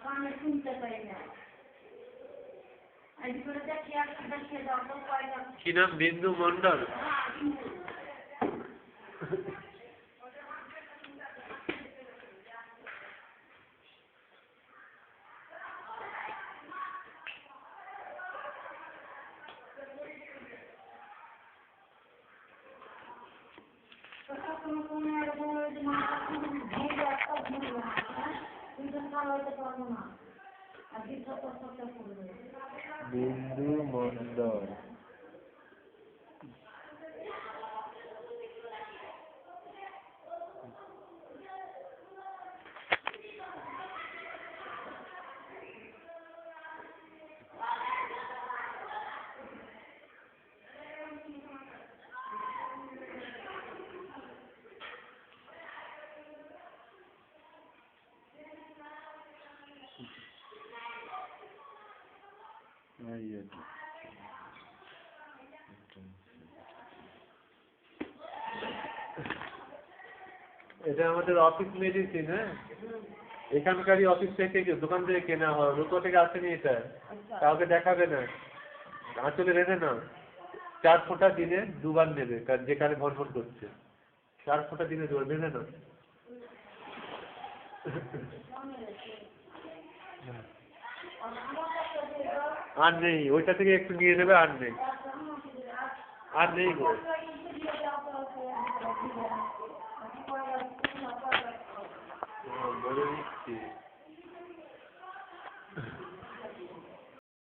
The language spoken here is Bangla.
কানে শুনতে পাই না। কি নাম? বিন্দু মন্ডল। বিন্দু মন্ডল। এটা আমাদের অফিস মেডিসিন। হ্যাঁ, এখানকারই অফিস থেকে দোকান থেকে কেনা হয়, রুকো থেকে আসেনি এটা, কাউকে দেখাবে না, আঁচলে বেঁধে না। 4 ফোঁটা দিনে 2 বার নেবে, যেখানে ভরভর করছে 4 ফোঁটা দিনে 2 বার বেঁধে না। আর নেই, ওইটা থেকে একটু নিয়ে নেবে, আর নেই, আর নেই গো। বলে দিচ্ছি।